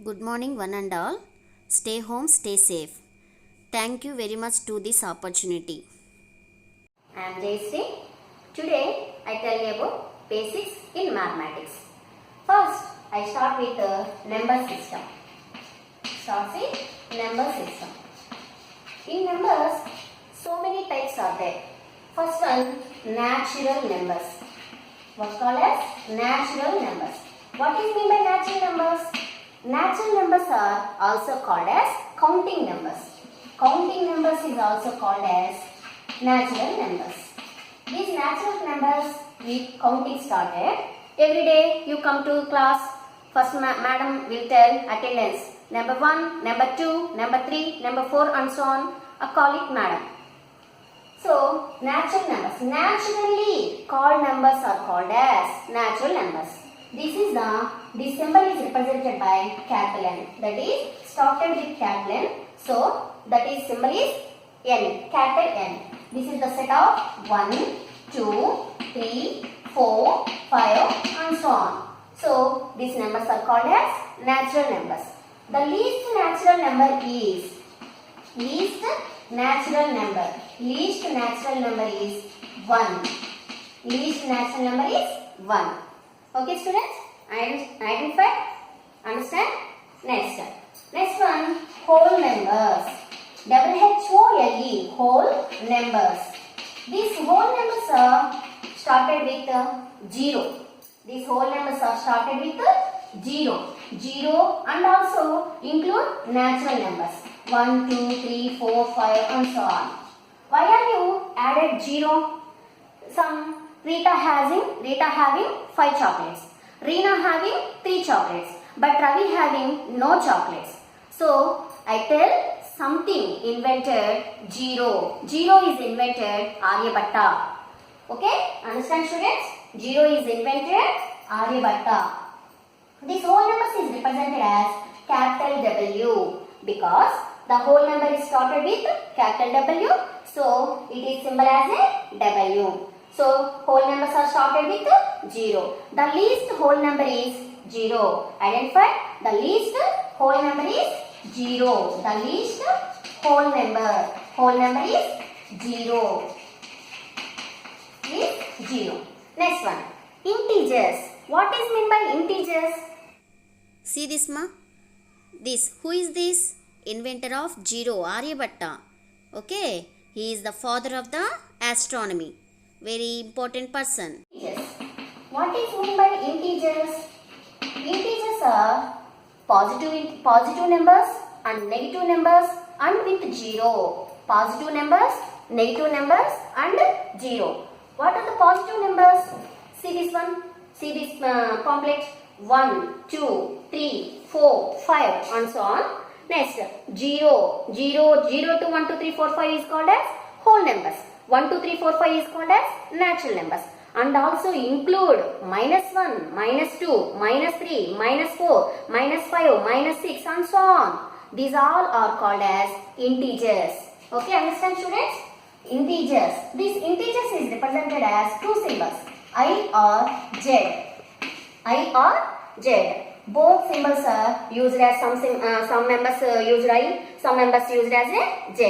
Good morning, one and all. Stay home, stay safe. Thank you very much to this opportunity. I am Jayashree. Today I tell you about basics in mathematics. First, I start with the number system. Start with number system. In numbers, so many types are there. First one, natural numbers. What's called as natural numbers. What is mean by natural numbers? Natural numbers are also called as counting numbers. Counting numbers is also called as natural numbers. These natural numbers with counting started. Every day you come to class, first madam will tell attendance. Number 1, number 2, number 3, number 4 and so on. Call it madam. So, natural numbers. Naturally called numbers are called as natural numbers. This symbol is represented by capital N. That is started with capital N. So, that is symbol is N, capital N. This is the set of 1, 2, 3, 4, 5 and so on. So, these numbers are called as natural numbers. The least natural number is least natural number is 1. Least natural number is 1. Okay students, identify, understand? Next one, whole numbers. WHOLE, whole numbers. These whole numbers are started with 0. These whole numbers are started with 0. 0 and also include natural numbers. 1, 2, 3, 4, 5 and so on. Why are you added 0? Some Rita having 5 chocolates. Reena having 3 chocolates. But Ravi having no chocolates. So, I tell something invented 0. 0 is invented Aryabhatta. Okay? Understand students? 0 is invented Aryabhatta. This whole number is represented as capital W because the whole number is started with capital W. So, it is symbol as a W. So, whole numbers are started with 0. The least whole number is 0. Identify. The least whole number is 0. The least whole number is 0. Is 0. Next one. Integers. What is meant by integers? See this ma? Who is this? Inventor of 0, Aryabhatta. Okay, he is the father of the astronomy. Very important person. Integers. What is meant by integers? Integers are positive numbers and negative numbers and with 0. Positive numbers, negative numbers and 0. What are the positive numbers? See this one. See this complex. 1, 2, 3, 4, 5 and so on. Next, 0 to 1, 2, 3, 4, 5 is called as whole numbers. 1, 2, 3, 4, 5 is called as natural numbers. And also include -1, -2, -3, -4, -5, -6 and so on. These all are called as integers. Okay, understand students? Integers. This integers is represented as two symbols. I or Z. I or Z. Both symbols are used as some members used I, some members used as a Z.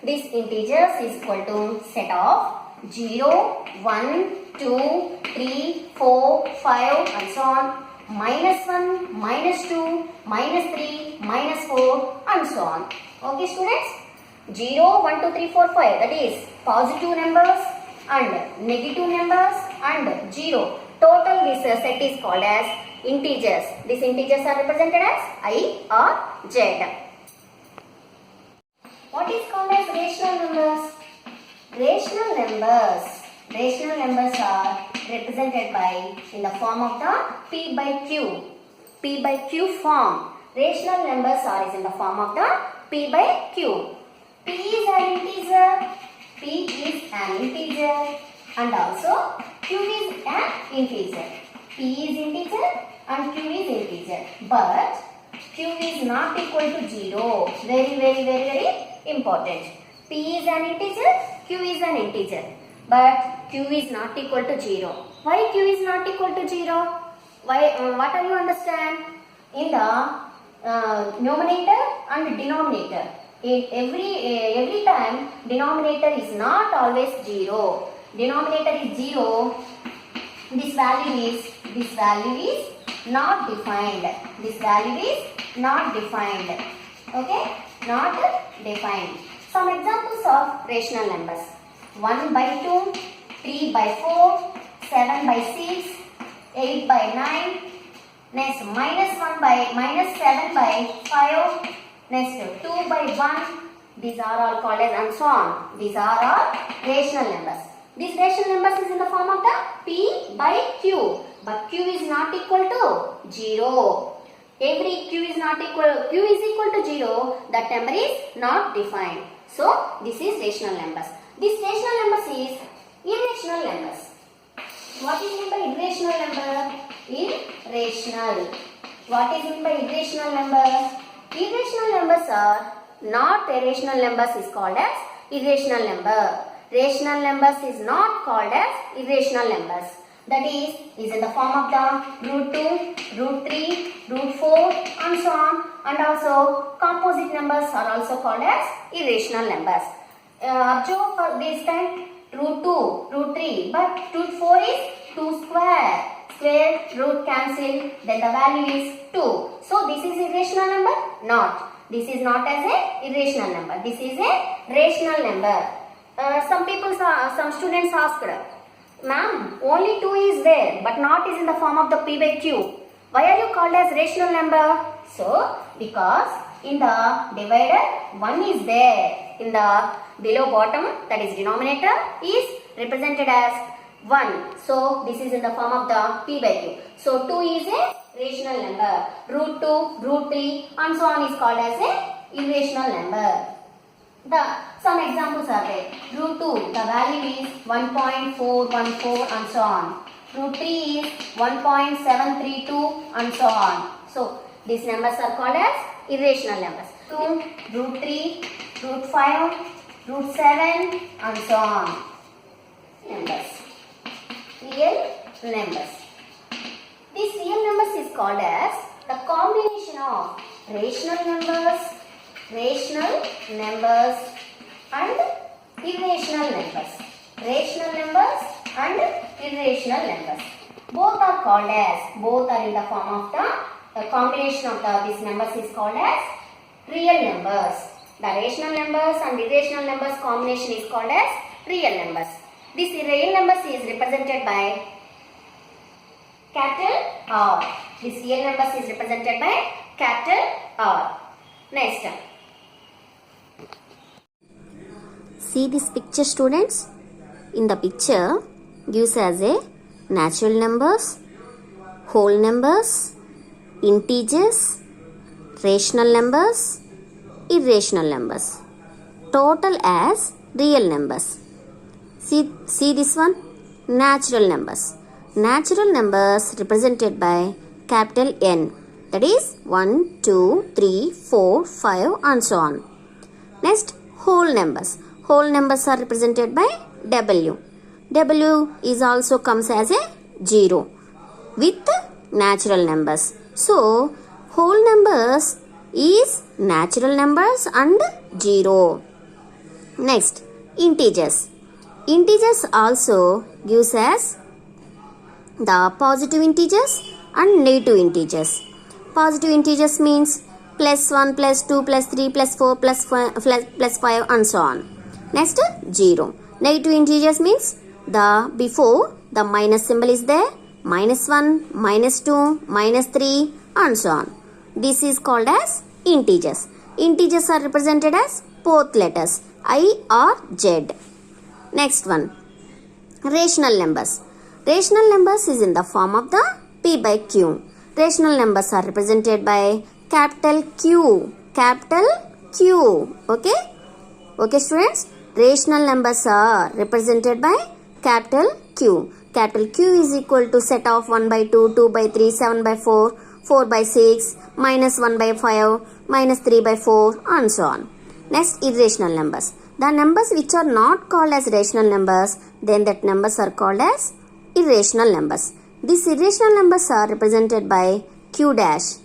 This integers is equal to set of 0, 1, 2, 3, 4, 5 and so on. -1, -2, -3, -4 and so on. Okay students? 0, 1, 2, 3, 4, 5 that is positive numbers and negative numbers and 0. Total this set is called as integers. These integers are represented as I or Z. What is called as rational numbers? Rational numbers are represented by in the form of the P by Q. P by Q form. Rational numbers are in the form of the P by Q. P is an integer. P is an integer and also Q is an integer. P is integer and Q is integer. But Q is not equal to 0. Very important. P is an integer, Q is an integer. But Q is not equal to 0. Why Q is not equal to 0? What do you understand? In the numerator and denominator. Every time denominator is not always 0. Denominator is 0. This value is not defined. This value is not defined. Okay, not defined. Some examples of rational numbers: 1 by 2, 3 by 4, 7 by 6, 8 by 9. Next, minus 7 by 5. Next, 2 by 1. These are all called as, and so on. These are all rational numbers. This rational numbers is in the form of the P by Q. But Q is not equal to 0. Every Q is equal to 0. That number is not defined. So, this is rational numbers. This rational numbers is irrational numbers. What is meant by irrational number? Irrational. What is meant by irrational number? Irrational numbers are not irrational numbers is called as irrational number. Rational numbers is not called as irrational numbers. That is in the form of the root 2, root 3, root 4 and so on. And also composite numbers are also called as irrational numbers. Observe for this time root 2, root 3, but root 4 is 2 square. Square root cancel, then the value is 2. So this is irrational number? Not. This is not as a irrational number. This is a rational number. Some students asked, ma'am, only 2 is there, but not is in the form of the P by Q. Why are you called as rational number? So, because in the divider 1 is there. In the below bottom, that is denominator, is represented as 1. So, this is in the form of the P by Q. So, 2 is a rational number. Root 2, root 3 and so on is called as a irrational number. Some examples are there. Root 2, the value is 1.414 and so on. Root 3 is 1.732 and so on. So, these numbers are called as irrational numbers. 2, root 3, root 5, root 7 and so on. Numbers. Real numbers. These real numbers is called as the combination of rational numbers and irrational numbers. Rational numbers and irrational numbers. Both are in the form of the combination of these numbers is called as real numbers. The rational numbers and irrational numbers combination is called as real numbers. This real numbers is represented by capital R. This real numbers is represented by capital R. Next. See this picture, students. In the picture gives as a natural numbers, whole numbers, integers, rational numbers, irrational numbers. Total as real numbers. See this one, natural numbers. Natural numbers represented by capital N. That is 1, 2, 3, 4, 5 and so on. Next, whole numbers. Whole numbers are represented by W. W is also comes as a 0 with natural numbers. So, whole numbers is natural numbers and 0. Next, integers. Integers also gives as the positive integers and negative integers. Positive integers means plus 1, plus 2, plus 3, plus 4, plus 5 and so on. Next, 0. Negative integers means the before the minus symbol is there, minus 1, minus 2, minus 3 and so on. This is called as integers. Integers are represented as both letters I or Z. Next one, rational numbers. Rational numbers is in the form of the P by Q. Rational numbers are represented by capital Q. Capital Q. Okay students? Rational numbers are represented by capital Q. Capital Q is equal to set of 1 by 2, 2 by 3, 7 by 4, 4 by 6, minus 1 by 5, minus 3 by 4 and so on. Next, irrational numbers. The numbers which are not called as rational numbers, then that numbers are called as irrational numbers. These irrational numbers are represented by Q dash.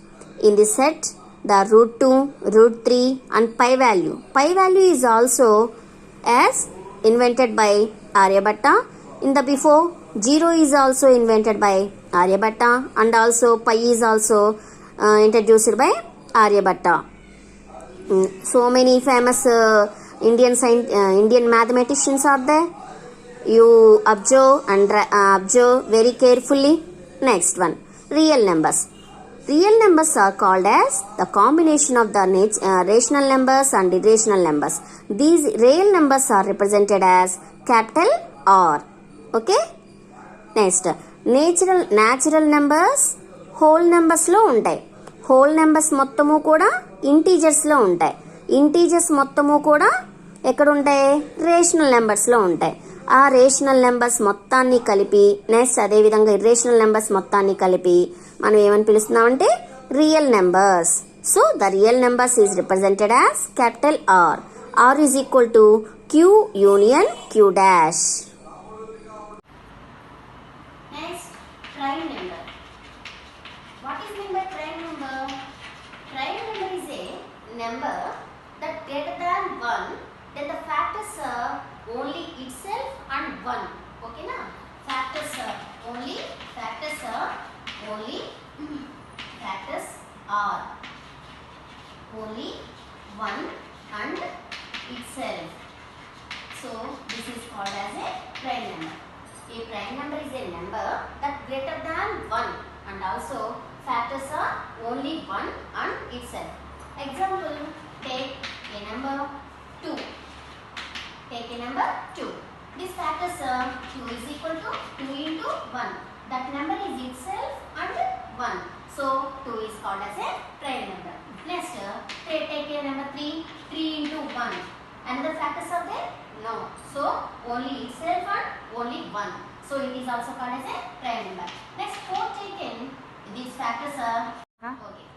In this set, the root 2, root 3 and pi value. Pi value is also as invented by Aryabhatta. In the before, 0 is also invented by Aryabhatta and also pi is also introduced by Aryabhatta. So many famous Indian mathematicians are there. You observe and observe very carefully. Next one, real numbers. Real numbers are called as the combination of the rational numbers and irrational numbers. These real numbers are represented as capital R. Okay? Next, natural numbers whole numbers లో ఉంటాయి. Whole numbers మొత్తము కూడా ఇంటీజర్స్లో ఉంటాయి. Integers మొత్తము కూడా ఎక్కడ ఉంటాయి? Rational నెంబర్స్లో ఉంటాయి. ఆ రేషనల్ నెంబర్స్ మొత్తాన్ని కలిపి నెక్స్ట్ అదేవిధంగా ఇర్రేషనల్ నెంబర్స్ మొత్తాన్ని కలిపి మనం ఏమని పిలుస్తున్నామంటే real numbers. So the real numbers is represented as capital R. R is equal to Q union Q dash. Next, prime number. What is meant by prime number? Prime number is a number that greater than 1, then the factors are only itself and 1. Okay na? Factors are only factors are only and itself. So this is called as a prime number. A prime number is a number that greater than 1 and also factors are only 1 and itself. Example, take a number 2. Take a number 2. This factors are 2 is equal to 2 into 1. That number is itself and 1. So 2 is called as a prime number. Next, take a number 3. 3 into 1. Another factors are there? No. So only itself and only 1. So it is also called as a prime number. Next, 4 taken. These factors are okay.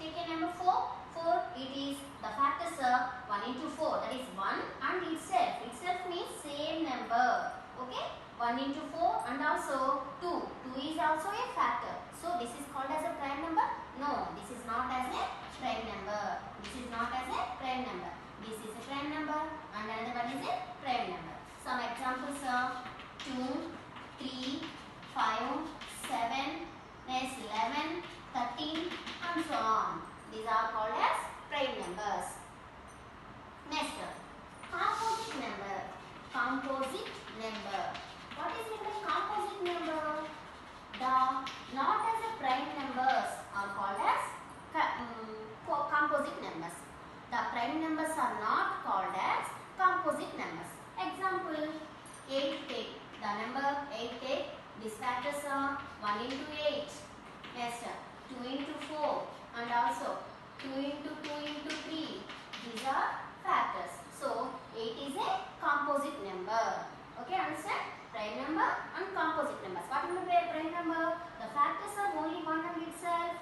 Take a number 4. 4, it is the factors are 1 into 4, that is 1 and itself. Itself means same number. Okay? 1 into 4 and also 2. 2 is also a factor. So this is called as a prime number? No, this is not as a prime number. This is not as a prime number. This is a prime number and another one is a prime number. Some examples are 2, 3, 5, 7, next 11, 13 and so on. These are called as prime numbers. Next, composite number. Composite number. What is meant by composite number? The not as a prime numbers are called as composite numbers. The prime numbers are not called as composite numbers. Example, 8 take. The number 8 take. These factors are 1 into 8. Next, 2 into 4 and also 2 into 2 into 3. These are factors. So 8 is a composite number. Okay, understand? Prime number and composite numbers. What is a prime number? The factors are only 1 and itself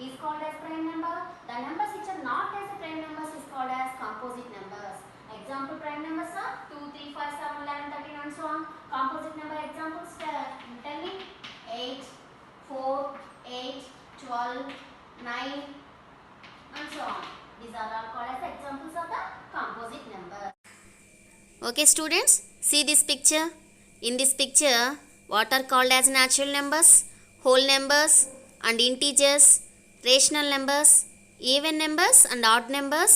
is called as prime number. The numbers which are not as a prime numbers is called as composite numbers. Example prime numbers are 2, 3, 5, 7, 11, 13 and so on. Composite number examples tell me 8, 4, 8, 12, 9 and so on. These are all called as examples of the composite number. Okay students, see this picture. In this picture, what are called as natural numbers, whole numbers and integers, rational numbers, even numbers and odd numbers,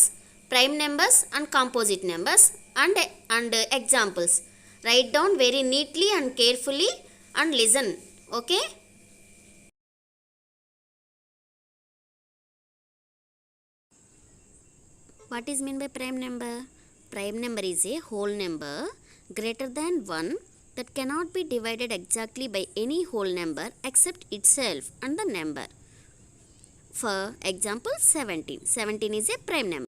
prime numbers and composite numbers and examples. Write down very neatly and carefully and listen. Okay? What is meant by prime number? Prime number is a whole number greater than 1 that cannot be divided exactly by any whole number except itself and the number. For example, 17. 17 is a prime number.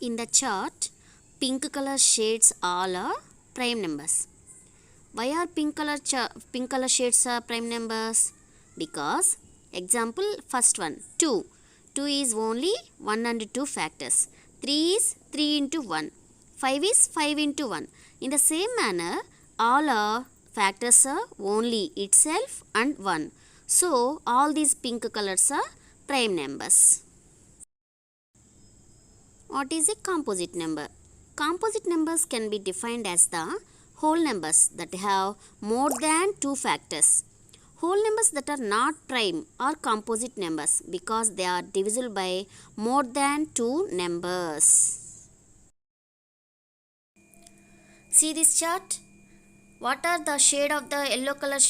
In the chart, pink color shades all are prime numbers. Why are pink color shades are prime numbers? Because example first one 2. 2 is only 1 and 2 factors. 3 is 3 into 1. 5 is 5 into 1. In the same manner, all our factors are only itself and 1. So, all these pink colors are prime numbers. What is a composite number? Composite numbers can be defined as the whole numbers that have more than two factors. Whole numbers that are not prime are composite numbers because they are divisible by more than two numbers. See this chart? What are the shade of the yellow color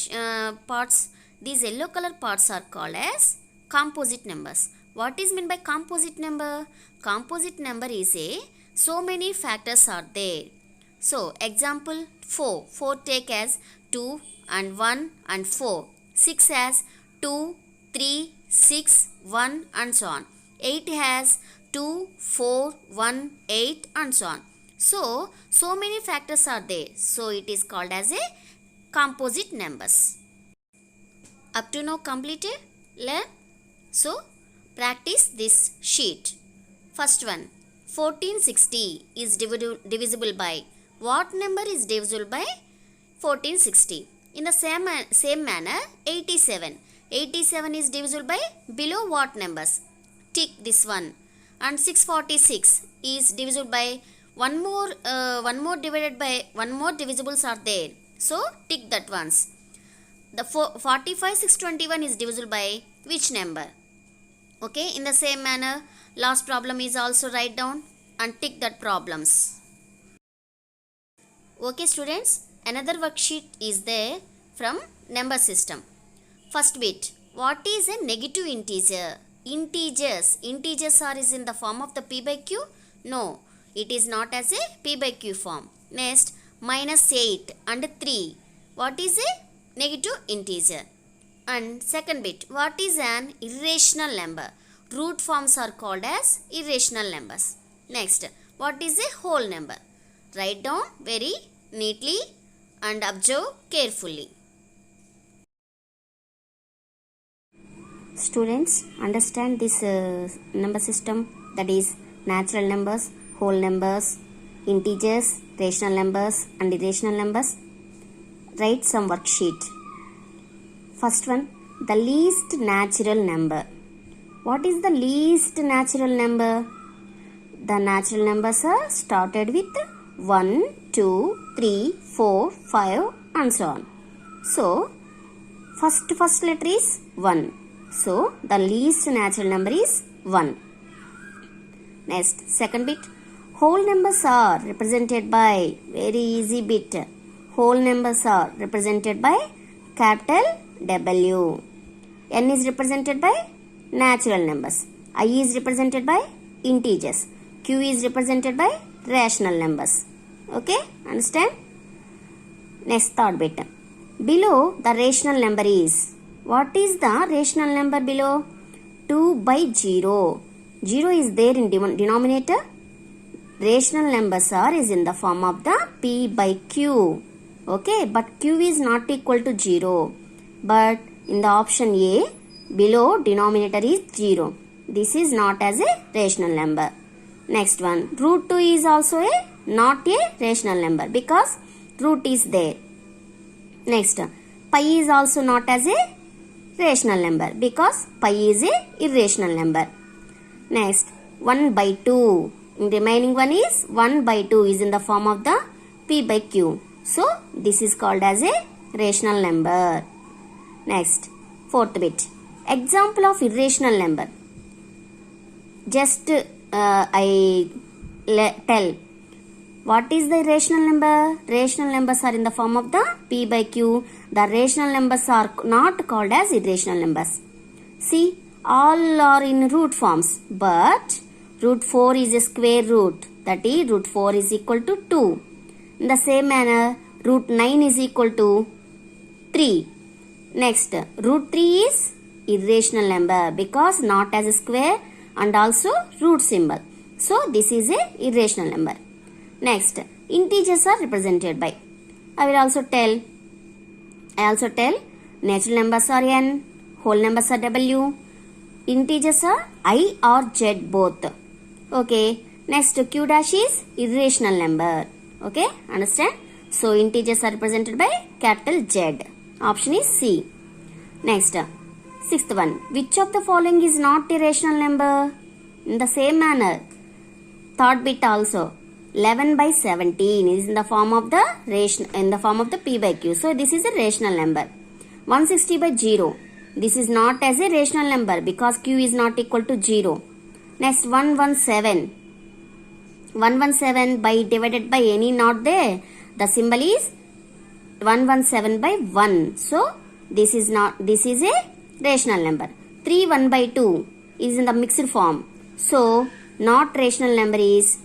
parts? These yellow color parts are called as composite numbers. What is meant by composite number? Composite number is a so many factors are there. So example 4. 4 take as 2 and 1 and 4. 6 has 2, 3, 6, 1 and so on. 8 has 2, 4, 1, 8 and so on. So many factors are there. So it is called as a composite numbers. Up to now completed? Learn? So practice this sheet. First one, 1460 is divisible by what number is divisible by 1460? In the same manner, 87. 87 is divisible by below what numbers? Tick this one. And 646 is divisible by one more divisibles are there. So tick that ones. The 45 621 is divisible by which number? Okay, in the same manner, last problem is also write down and tick that problems. Okay students, another worksheet is there from number system. First bit, what is a negative integer? Integers are is in the form of the p by q? No, it is not as a p by q form. Next, minus 8 and 3. What is a negative integer? And second bit, what is an irrational number? Root forms are called as irrational numbers. Next, what is a whole number? Write down very neatly and observe carefully. Students, understand this number system, that is natural numbers, whole numbers, integers, rational numbers and irrational numbers. Write some worksheet. First one, the least natural number. What is the least natural number? The natural numbers are started with 1, 2, 3, 4, 5 and so on. So, first letter is 1. So, the least natural number is 1. Next, second bit. Whole numbers are represented by, very easy bit. Whole numbers are represented by capital W. N is represented by natural numbers. I is represented by integers. Q is represented by rational numbers. Okay, understand? Next, third bit. Below the rational number is, what is the rational number below? 2 by 0. 0 is there in denominator. Rational numbers are is in the form of the p by q. Okay, but q is not equal to 0. But in the option A, below denominator is 0. This is not as a rational number. Next one, root 2 is also not a rational number because root is there. Next, pi is also not as a rational number because pi is a irrational number. Next, 1 by 2. In remaining one is 1 by 2 is in the form of the p by q. So, this is called as a rational number. Next, fourth bit. Example of irrational number. Just I tell. What is the rational number? Rational numbers are in the form of the p by q. The rational numbers are not called as irrational numbers. See, all are in root forms. But root 4 is a square root. That is, root 4 is equal to 2. In the same manner, root 9 is equal to 3. Next, root 3 is irrational number because not as a square and also root symbol. So, this is a irrational number. Next, integers are represented by. I also tell natural numbers are n, whole numbers are w, integers are I or z both. Okay. Next, q dash is irrational number. Okay, understand? So, integers are represented by capital Z. Option is C. Next, Sixth one, which of the following is not a rational number? In the same manner, third bit also. 11 by 17 is in the form of the p by q. So this is a rational number. 160 by 0. This is not as a rational number because q is not equal to 0. Next 117. 117 by divided by any not there. The symbol is 117 by 1. So this is a rational number. 3 1 by 2 is in the mixed form. So not rational number is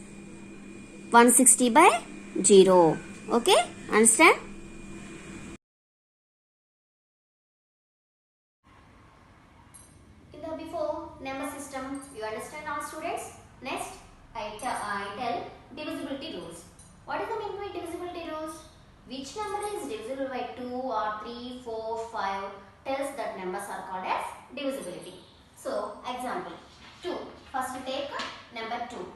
160 by 0. Okay, understand? In the before number system, you understand now, students? Next, I tell divisibility rules. What is the meaning by divisibility rules? Which number is divisible by 2 or 3, 4, 5 tells that numbers are called as divisibility. So, example 2. First take number 2.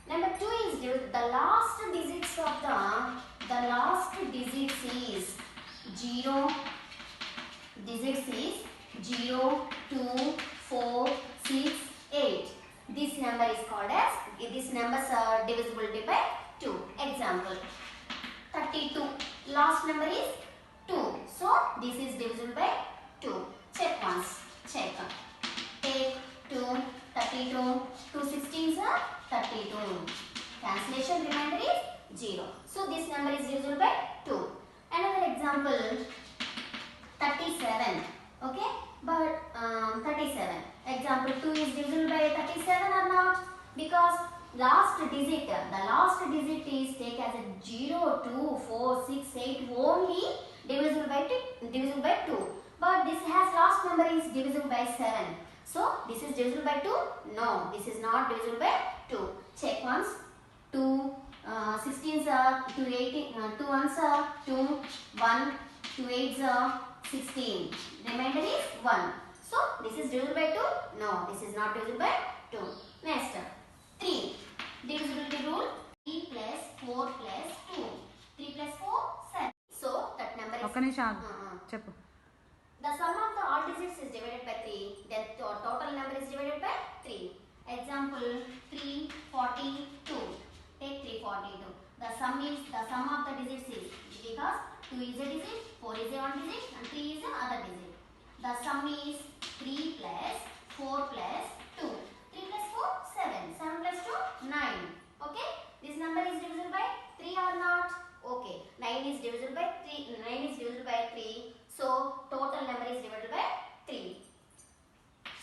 Number 2 is the last digits of the last digits is 0. Digits is 0, 2, 4, 6, 8. This number is called as, these numbers are divisibility by 2. Example 32. Last number is 2. So this is divisible by 2. Check once. Check. Take 2, 32. 2 16s are 32. Cancellation remainder is 0. So this number is divisible by 2. Another example 37. Okay, but 37. Example 2 is divisible by 37 or not? Because the last digit is take as a 0, 2, 4, 6, 8 only divisible by 2. But this has last number is divisible by 7. So this is divisible by 2? No, this is not divisible by 2. Check once. 2 16s are 2 18, 2 ones are 2, 1, 2 8s are 16. Remainder is 1. So this is divisible by 2? No, this is not divisible by 2. Next, 3. Divisibility rule. 3 plus 4 plus 2. 3 plus 4, 7. So that number is... ఒక్క నిమిషం ఆగు. చెప్పు. The sum of the all digits is divided by 3. Then total number is divided by 3. Example 342. Take 342. The sum of the digits is, because 2 is a digit, 4 is a one digit and 3 is a other digit. The sum is 3 plus 4 plus 2. 3 plus 4, 7. 7 plus 2, 9. Okay? This number is divisible by 3 or not? Okay. 9 is divisible by 3. 9 is divisible by 3. So, total number is divided by 3.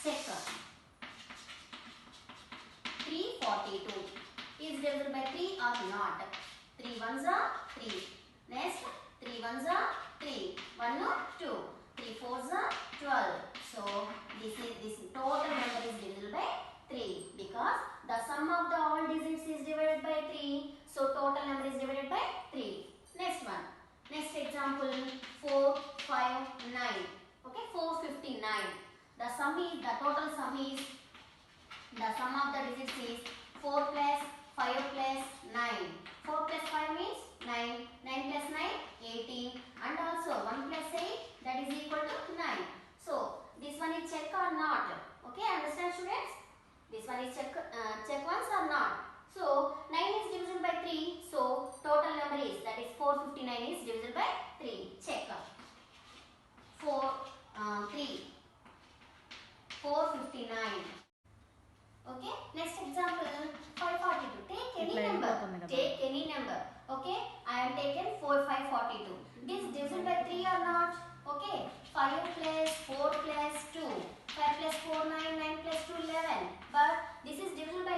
Check. 342 is divisible by 3 or not? 3 ones are 3. Next, 3 ones are 3. 1 or 2. 3 fours are 12. So, this total number is divisible by 3 because the sum of the all digits is divided by 3. So, total number is divided by 3. Next one. Next example 4, 5, 9. Okay, 459. The total sum is, the sum of the digits is 4 plus 5 plus 9. 4 plus 5 means 9. 9 plus 9, 18. And also 1 plus 8, that is equal to 9. So, this one is check or not? Okay, understand students? This one is check once or not? So, 9 is divisible by 3. So, total number is, that is 459 is divisible by 3. Check. 459. Okay. Next example 542. Take any number. Take any number. Okay. I am taken 542. This divisible by 3 or not? Okay. 5 plus 4 plus 2. 5 plus 4 9. 9 plus 2 11. But this is divisible by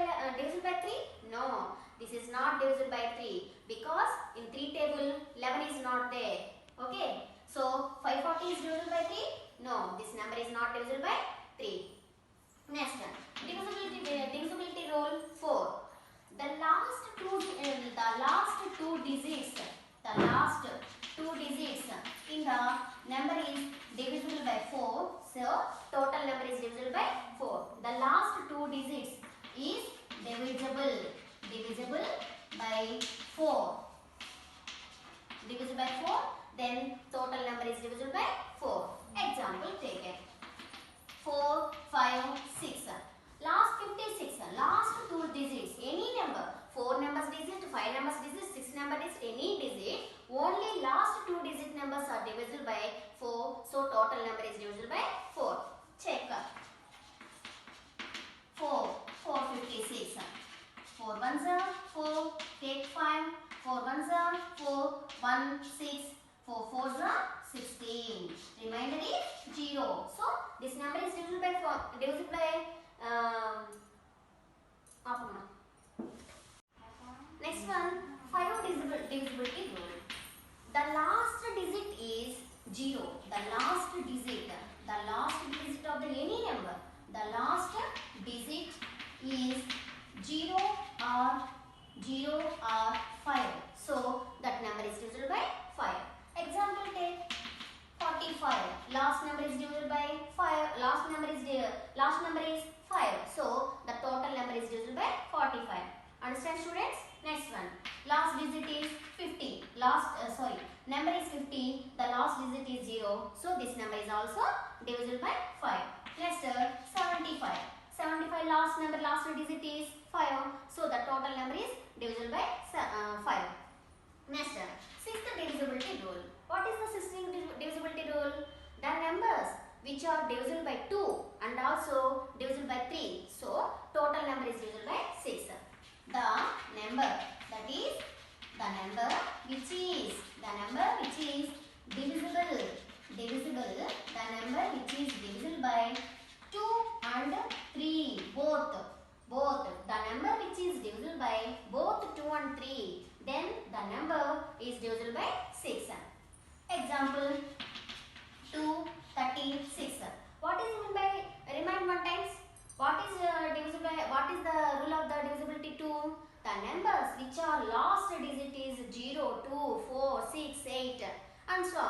3? No. This is not divisible by 3 because in 3 table 11 is not there. Okay. So 540 is divisible by 3? No. This number is not divisible by 3. Next one. Divisibility rule 4. The last two digits in the number is divisible by 4. So total number is divisible by 4. The last two digits is divisible by 4. Divisible by 4. Then total number is divisible by 4. Example taken. divisible by opposite. Next one, 5 divisibility rule. The last digit is 0. The last digit of the any number. The last digit is 0 or 5. So that number is divisible by 5. Example take 45. Last number is divisible by 5. Last number is 5. So the total number is divisible by 45. Understand, students? Next one. Last digit is 50. Number is 50. The last digit is 0. So this number is also divisible by 5. Next, 75. 75 last digit is 5. So the total number is divisible by 5. Next, sixth divisibility rule. What is the sixth divisibility rule? The numbers which are divisible by 2 and also divisible by 3. So total number is divisible by 6. The number which is divisible, the number which is divisible by 2 and 3 both, the number which is divisible by both 2 and 3, then the number is divisible by 6. Example 236. What is meant by, remind one times, what is divisible by, what is the rule of the divisibility 2? The numbers which are last digit is 0, 2, 4, 6, 8 and so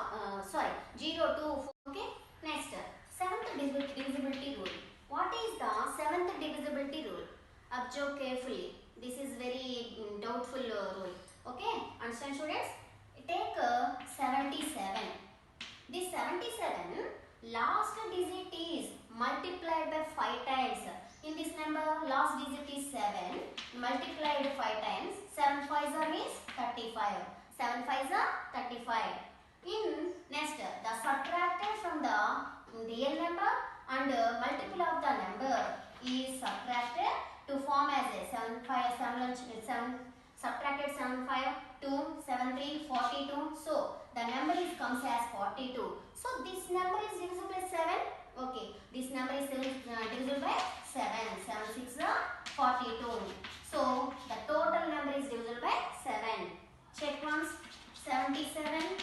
0, 2, 4. Okay. Next, seventh divisibility rule. What is the seventh divisibility rule? Observe carefully. This is very doubtful rule. Okay. Understand, students? Take 77. This 77 last digit is multiplied by 5 times. In this number, last digit is 7 multiplied 5 times. 7 5s are means 35. 7 5s are 35. In next, the subtracted from the real number and multiple of the number is subtracted to form as a 7 5 7 subtracted 7 5 2 7 3 42. So the number is comes as 42. So this number is divisible by 7. Okay, this number is divisible by 7. 7 6 42. So the total number is divisible by 7. Check once. 77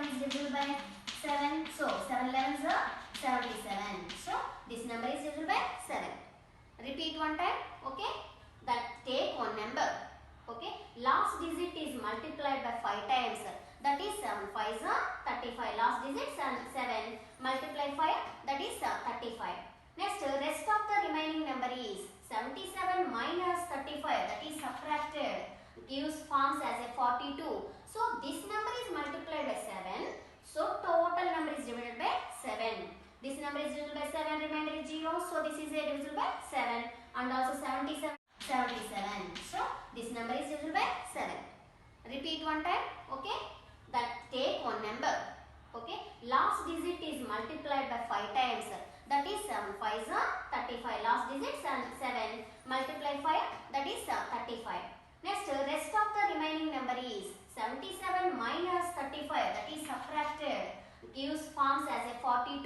is divisible by 7. So 7 11s are 77. So this number is divisible by 7. Repeat one time. Okay. That take one number. Okay. Last digit is multiplied by 5 times. That is 7 5s are 35. Last digit 7 multiply 5. That is 35. Next, rest of the remaining number is 77 minus 35. That is subtracted. Gives forms as a 42. So this number is multiplied by 7. So total number is divided by 7. This number is divisible by 7. Remainder is 0. So this is a divisible by 7. And also 77. So this number is divisible by 7. Repeat one time. Okay. That take one number. Okay. Last digit is multiplied by 5 times. That is 7 5s are 35. Last digit 7 multiply 5. That is 35. Next, rest of the remaining number is 77 minus 35. That is subtracted. Gives forms as a 42.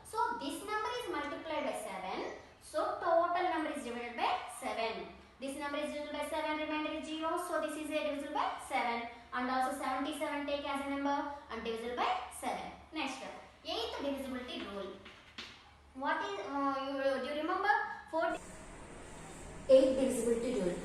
So this number is multiplied by 7. So total number is divided by 7. This number is divisible by 7. Remainder is 0. So this is a divisible by 7. And also 77 take as a number and divisible by 7. Next, eighth divisibility rule. What is, do you remember? 8th divisibility rule.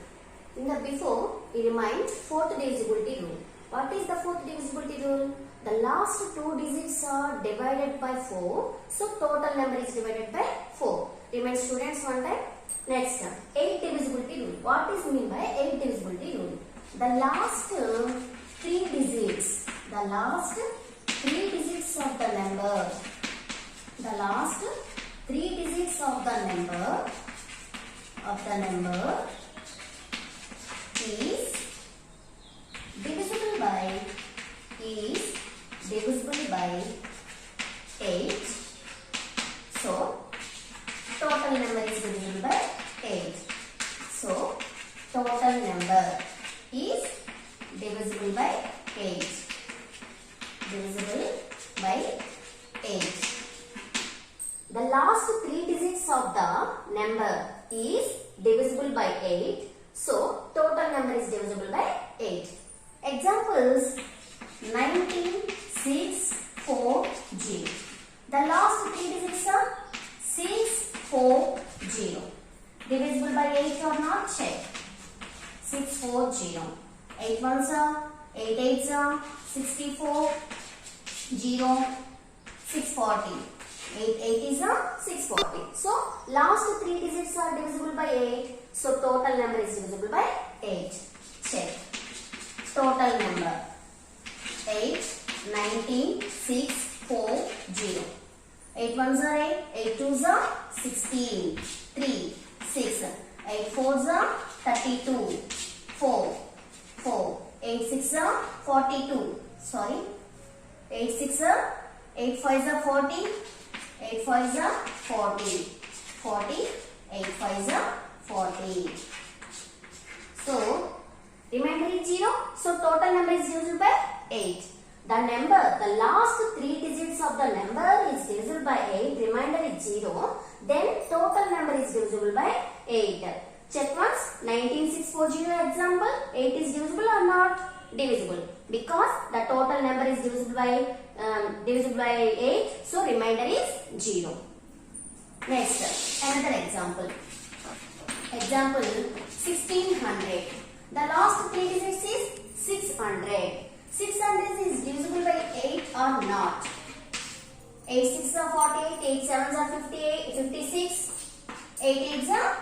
In the before, we remind 4th divisibility rule. What is the 4th divisibility rule? The last 2 digits are divided by 4. So total number is divided by 4. Remind students one time. Next, 8th divisibility rule. What is mean by 8th divisibility rule? The last 3 digits. The last 3 digits of the number. The last 3 digits of the number is divisible by 8. So total number is divisible by 8. So total number is divisible by 8. Divisible by 8. The last number is divisible by 8. So, total number is divisible by 8. Examples 19, 6, 4, 0. The last three digits are 6, 4, 0. Divisible by 8 or not? Check. 6, 4, 0. 8 ones are 8 eights are 64, 0, 640. 8 8 is a 640. So, last three digits are divisible by 8. So, total number is divisible by 8. Check. Total number 8, 19, 6, 4, 0. 8 ones are 8, 8 twos are 16, 3, 6, 8 fours are 32, 4, 4, 8 six are 42, sorry, 8 six are 8 fives are 40, 8 fives are 40, 40, 8 fives are 40. So, remainder is 0. So, total number is divisible by 8. The number, the last three digits of the number is divisible by 8, remainder is 0. Then, total number is divisible by 8. Check once. 19640 example. 8 is divisible or not? Divisible. Because the total number is divisible by 8. So, remainder is 0. Next, another example. Example 1600. The last three digits is 600. 600 is divisible by 8 or not? 8 6 are 48, 8 7 are 58, 56, 8 8 are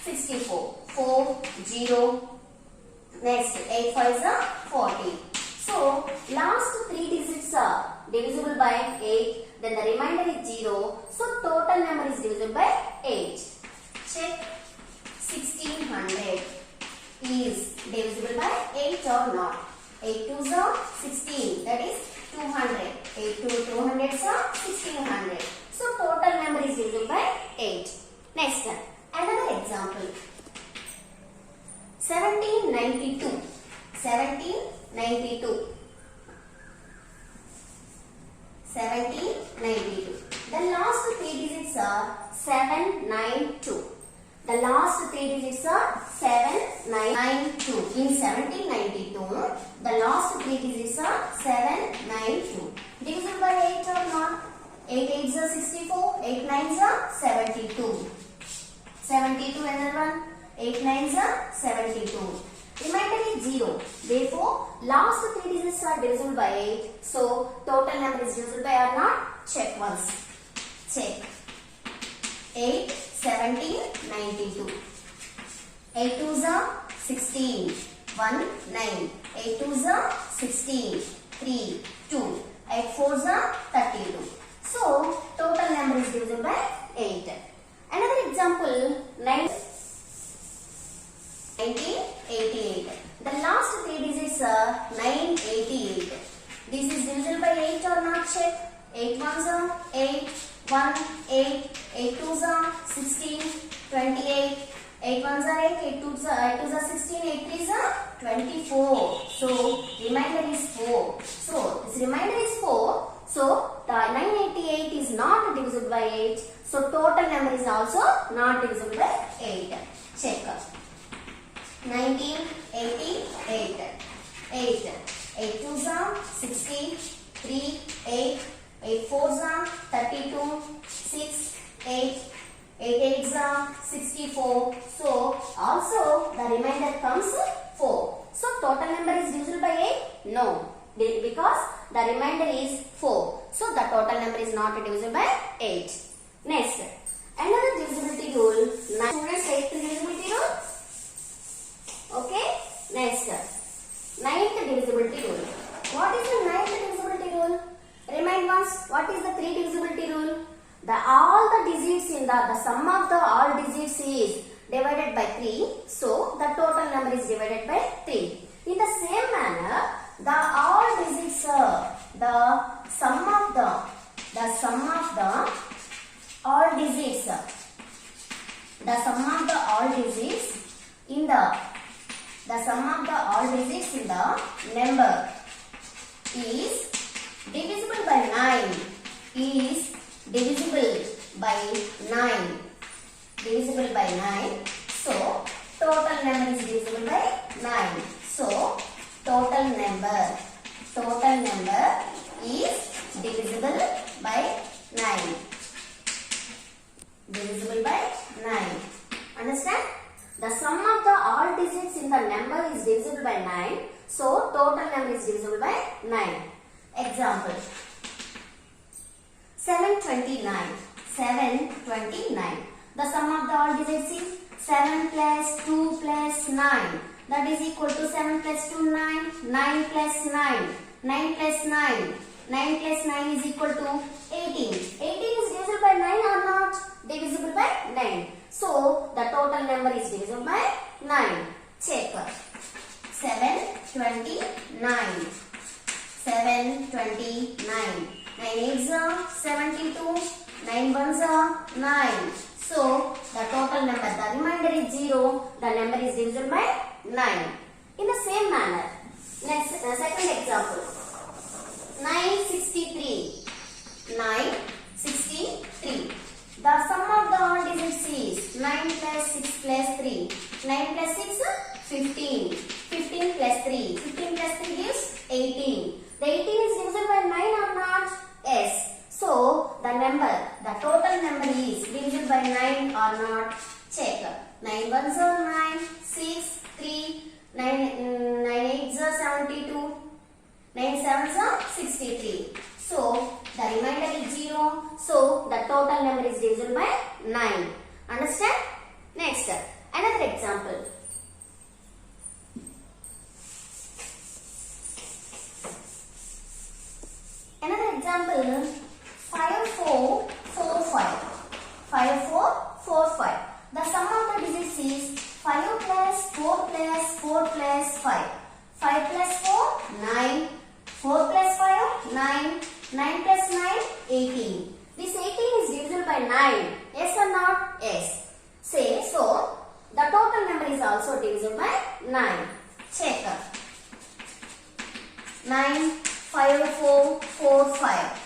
64, 4, 0. Next, 8 5 are 40. So, last three digits are divisible by 8, then the remainder is 0. So, total number is divisible by 8. Check. 1600 is divisible by 8 or not? 8 twos are 16, that is 200. 8 to 200 are 1600. So, total number is divisible by 8. Next, another example. 1792. 1792. 1792. The last three digits are 792. The last three digits are 792. In 1792, the last three digits are 792. Divisible by 8 or not? 8 8s are 64, 8 9s are 72. 72 another one. 8 9s are 72. Remainder is 0. Therefore, last three digits are divisible by 8. So, total number is divisible by or not? Check once. Check. 8, 17, 92. 8 2s are 16. 1, 9. 8 2s are 16. 3, 2. 8 4s are 32. So, total number is divisible by 8. Another example, 1988. The last three digits are 988. This is divisible by 8 or not? Check. 8 ones are 8, 1, 8, 8 twos are 16, 28, 8 ones are 8, 8 twos are 16, 8 threes are 24. So, remainder is 4. So, this remainder is 4. So, the 988 is not divisible by 8. So, total number is also not divisible by 8. Check. 1988. 8. 8 twos are 60, 3, 8. 8 4s are 32, 6, 8, 8 8s are 64. So, also the remainder comes 4. So, total number is divisible by 8? No. Because the remainder is 4. So, the total number is not divisible by 8. Next, another divisibility rule. Students, 8th divisibility rule. Okay. Next, 9th divisibility rule. What is the 9th divisibility rule? Remind once, what is the 3 divisibility rule? All the digits in the sum of the all digits is divided by 3. So, the total number is divided by 3. In the same manner, the all digits, the sum of the all digits, the sum of the all digits in the sum of the all digits in the number is divisible by 9. Is divisible by 9. Divisible by 9. So total number is divisible by 9. So total number is divisible by 9. Divisible by 9. Understand? The sum of the all digits in the number is divisible by 9. So total number is divisible by 9. Example. 729. 729. The sum of the all digits is 7 plus 2 plus 9. That is equal to 7 plus 2, 9. 9 plus 9. 9 plus 9. 9 plus 9 is equal to 18. 18 is divisible by 9 or not? Divisible by 9. So, the total number is divisible by 9. Check. 729. 729. 9 8s are 72. 9 1s are 9. So, the total number, the remainder is 0. The number is divisible by 9. In the same manner, next second example. 963. 963. The sum of the all digits is 9 plus 6 plus 3. 9 plus 6, 15. 15 plus 3. 15 plus 3 gives 18. The 18 is divisible by 9 or not? Yes. So, the total number is divisible by 9 or not? Check. 9 1s are 9, 6, 3, 9 8s are 72, 9 7s are 63. So, the remainder is 0. So, the total number is divisible by 9. Understand? Next, another example. Another example, 5445. 5445. The sum of the digits is 5 plus 4 plus 4 plus 5. 5 plus 4, 9. 4 plus 5, 9. 9 plus 9, 18. This 18 is divisible by 9. Yes or not? Yes. Say so. The total number is also divisible by 9. Check. 9 5 4 4 5.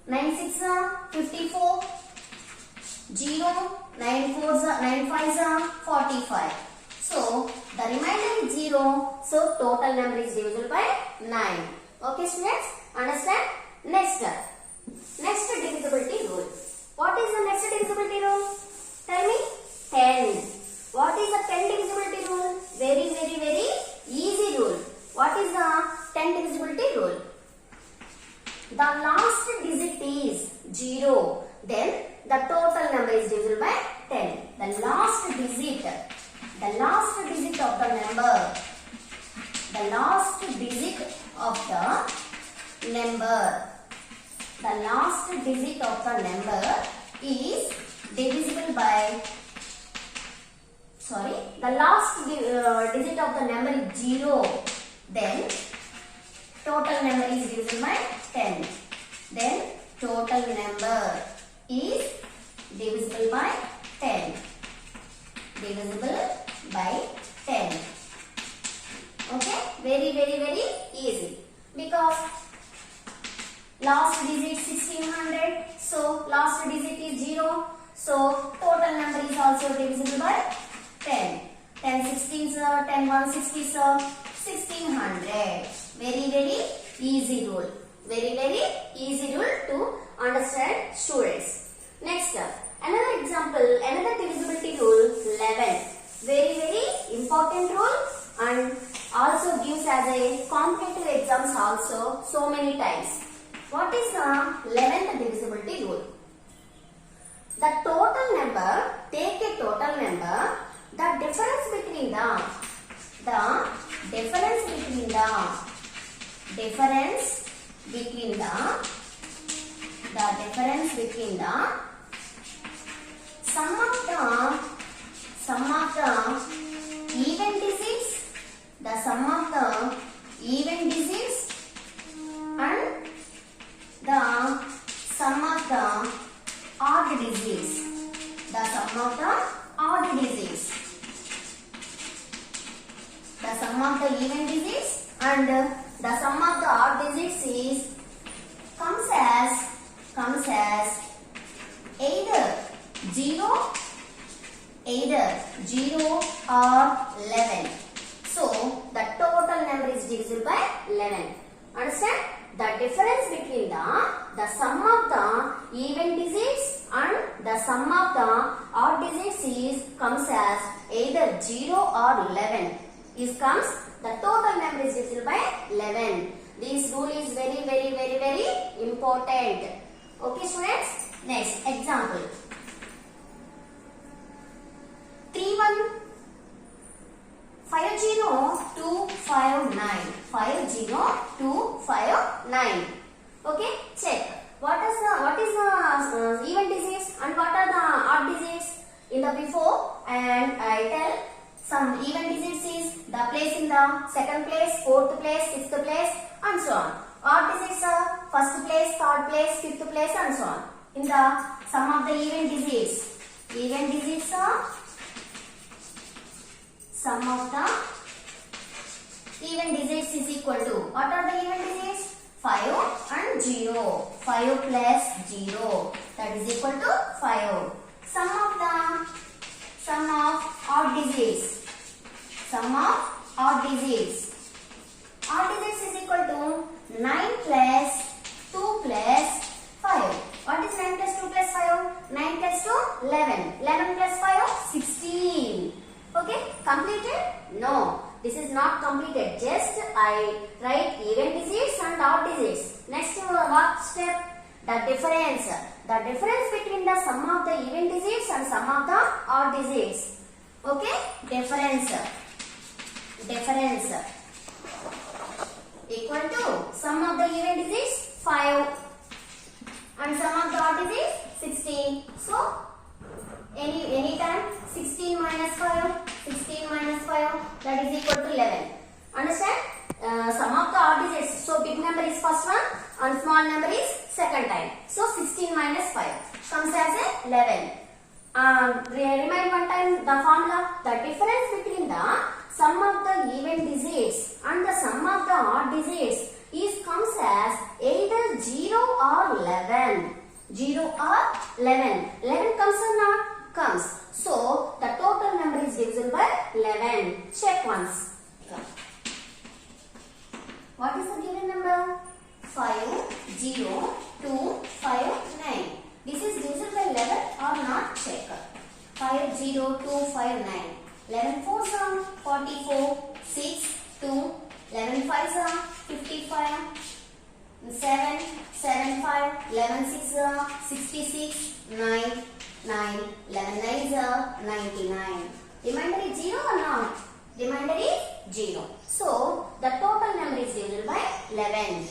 9 6 54. 0 9 4 9 5 45. So the remainder is 0. So total number is divisible by 9. Okay students? Understand? Next divisibility rule. What is the next divisibility rule? Tell me. 10. What is the 10 divisibility rule? Very easy rule. What is the 10 divisibility rule? The last digit is 0. Then the total number is divisible by 10. The last digit of the number. The last digit of the number. The last digit of the number is divisible by, the last digit of the number is 0. Then total number is divisible by 10. Then total number is divisible by 10. Divisible by 10. Okay? Very easy. Because last digit 1600. So last digit is 0. So total number is also divisible by 10. 10 16s are 10 160s are 1600. Very easy rule. Very easy rule to understand students. Next, another example, another divisibility rule 11. Very important rule and also gives as a competitive exams also so many times. What is the 11th divisibility rule? The total number, take a total number, the difference between the sum of the even digits, the sum of the even digits and the sum of the odd digits. The sum of the odd digits. The sum of the even digits and the sum of the odd digits comes as either 0 either 0 or 11. So the total number is divisible by 11. Understand? The difference between the sum of the even digits and the sum of the odd digits is comes as either 0 or 11. Comes the total number is divisible by 11. This rule is very important. Okay students? Next example. 50259. 50259. Okay, check. What is the even digits and what are the odd digits in the before, and I tell some even digits is the place in the second place, fourth place, sixth place, and so on. Odd digits are first place, third place, fifth place, and so on. In the sum of the even digits are sum of the even digits is equal to, what are the even digits? 5 and 0. 5 plus 0, that is equal to 5. Sum of odd digits. Odd digits is equal to 9 plus 2 plus 5. What is 9 plus 2 plus 5? 9 plus 2, 11. 11 plus 5, 16. Okay, completed? No, this is not completed. Just I write even digits and odd digits. Next what step? The difference. The difference between the sum of the even digits and sum of the odd digits. Okay, difference equal to sum of the even digits 5 and sum of the odd digits 16. So any time 16 minus 5, that is equal to 11. Understand? Sum of the odd digits. So big number is first one and small number is second time. So 16 minus 5 comes as a 11. Remind one time the formula. The difference between the sum of the even digits and the sum of the odd digits comes as either 0 or 11. 0 or 11. 11 comes or not? Comes. So the total number is divisible by 11. Check once. What is the given number? 50259. This is divisible by 11 or not? Check. 50259. 11 4s are 44. 6 2. 11 5s are 55. 7 7 5. 11 6 are 66. 9 9. 11 9s are 99. Remainder is 0 or not? Remainder is 0. So the total number is divisible by 11.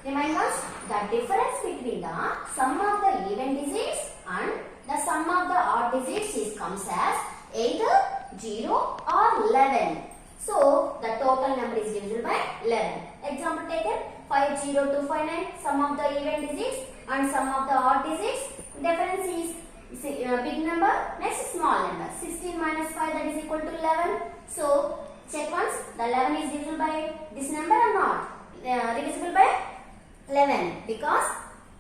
Remind us, the difference between the sum of the even digits and the sum of the odd digits comes as either 0 or 11. So the total number is divisible by 11. Example taken, 50259, sum of the even digits and sum of the odd digits. Difference is big number, next small number. 16 minus 5, that is equal to 11. So check once, the 11 is divisible by this number or not? Divisible by 11, because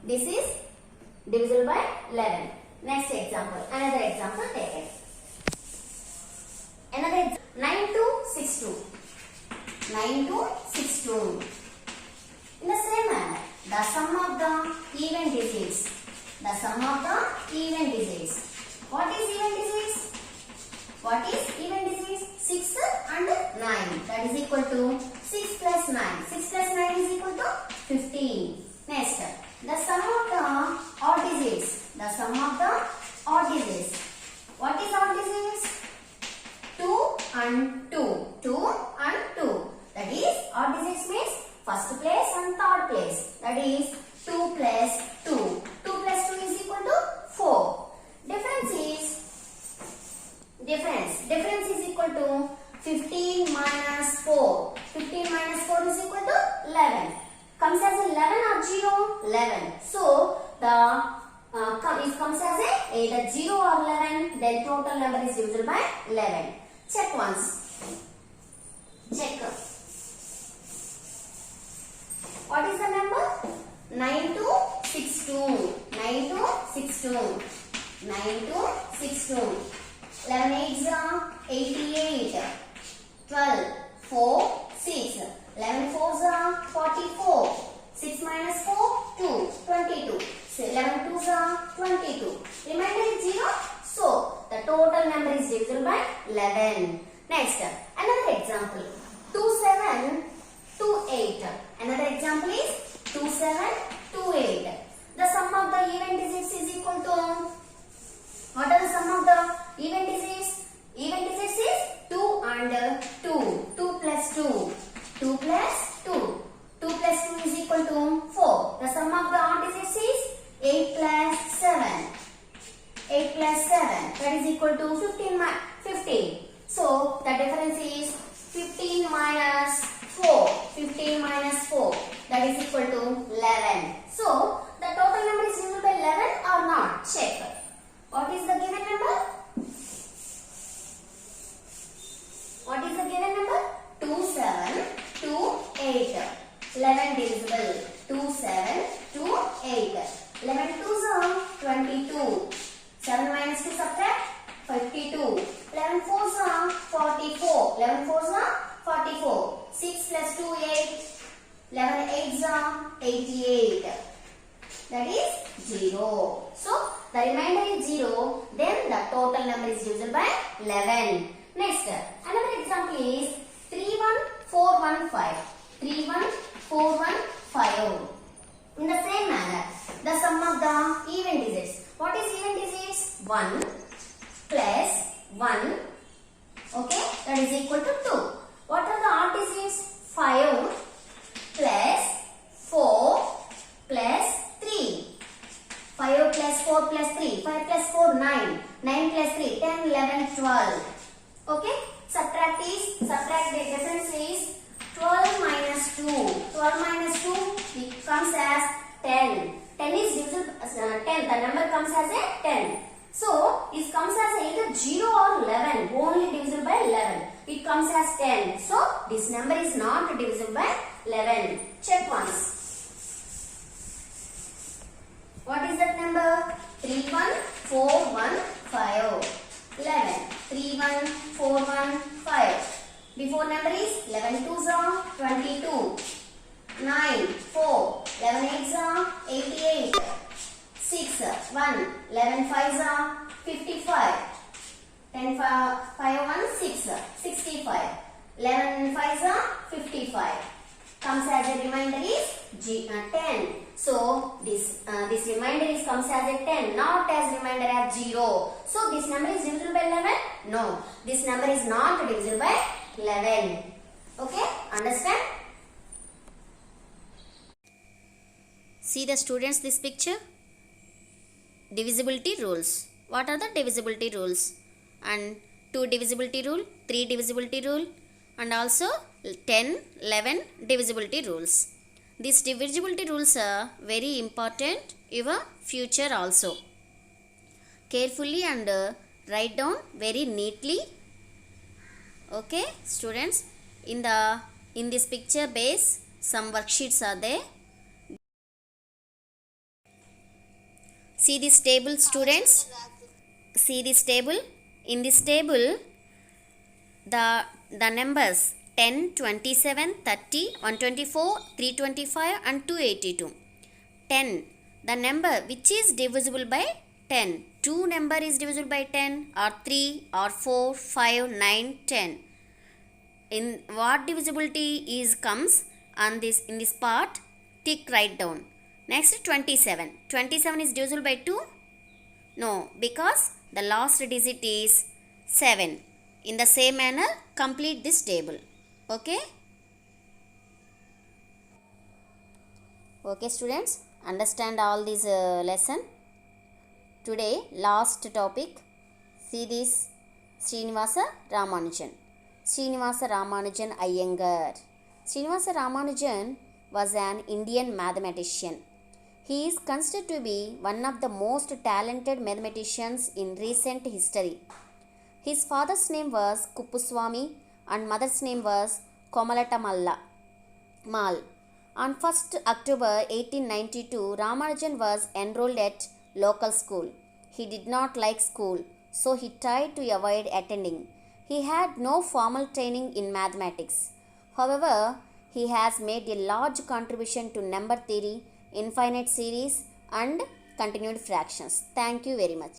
this is divisible by 11. Next example, another example taken. Another 9262. 9262. In the same manner, the sum of the even digits. The sum of the even digits. What is even digits? What is even digits? 6 and 9. That is equal to 6 plus 9. 6 plus 9 is equal to 15. Next, the sum of the odd digits. The sum of the odd digits. What is odd digits? 2 and 2. 2 and 2. That is, odd digits means first place and third place. That is 2 plus 2. 2 plus 2 is equal to 4. Difference is equal to 15 minus 4. 15 minus 4 is equal to 11. Comes as 11 or 0? 11. So the comes as either 0 or 11. Then total number is divisible by 11. Check once. Check. What is the number? 9262. 9262. 9262. 11 8s are 88. 12, 4, 6. 11 4s are 44. 6 minus 4, 2, 22. So 11 2s are 22. Remainder is 0. So the total number is divisible by 11. Next, another example. 2 7 2 8. Another example is 2 7 2 8. The sum of the even digits is equal to, what are the sum of the even digits? Even digits is 2 and 2. 2 plus 2. 2 plus 2. 2 plus 2 is equal to 4. The sum of the odd digits is 8 plus 7. 8 plus 7. That is equal to 15. So the difference is 15 minus 4. 15 minus 4. That is equal to 11. So the total number is divisible by 11 or not? Check. What is the given number? What is the given number? 2 7 2 8. 11 divisible. 2 7 2 8. 11 2s are 22. 7 minus 2 subtract 52. 11 4s are 44. 11 4s are 44. 6 plus 2 8. 11 8s are 88. That is 0. So the remainder is 0. Then the total number is divisible by 11. Next, another example is 31415. 31415. In the same manner, the sum of the even digits. What is even digits? 1 plus 1. Okay, that is equal to 2. What are the odd digits? 5 plus 4 plus 3. 5 plus 4 plus 3. 5 plus 4, 9. 9 plus 3, 10, 11, 12. Okay, subtract the difference is 12 minus 2. 12 minus 2, it comes as 10. 10 is divisible, 10. The number comes as a 10. So, it comes as either 0 or 11. Only divisible by 11. It comes as 10. So, this number is not divisible by 11. Check once. What is that number? 31415. 11. 31415. Before number is 11 2s are 22. 9 4. 11 8s are 88. 6 1. 11 5s are 55. 10 5 1 6. 65. 11 5s are 55. Comes as a remainder is 10. So this remainder is comes as a 10, not as remainder as 0. So this number is divisible by 11? No. This number is not divisible by 11. Okay? Understand? See the students this picture. Divisibility rules. What are the divisibility rules? And 2 divisibility rule, 3 divisibility rule, and also 10, 11 divisibility rules. These divisibility rules are very important in your future also. Carefully and write down very neatly. Okay, students. In this picture base, some worksheets are there. See this table, students. See this table. In this table, the numbers 10, 27, 30, 124, 325 and 282. 10. The number which is divisible by 10. 2 number is divisible by 10 or 3 or 4, 5, 9, 10. In what divisibility is comes on this in this part, tick write down. Next 27. 27 is divisible by 2? No, because the last digit is 7. In the same manner, complete this table. Okay? Okay, students, understand all this lesson. Today, last topic. See this Srinivasa Ramanujan. Srinivasa Ramanujan Iyengar. Srinivasa Ramanujan was an Indian mathematician. He is considered to be one of the most talented mathematicians in recent history. His father's name was Kuppuswamy and mother's name was Komalata Mal. On 1st October 1892, Ramanujan was enrolled at local school. He did not like school, so he tried to avoid attending. He had no formal training in mathematics. However, he has made a large contribution to number theory, infinite series, and continued fractions. Thank you very much.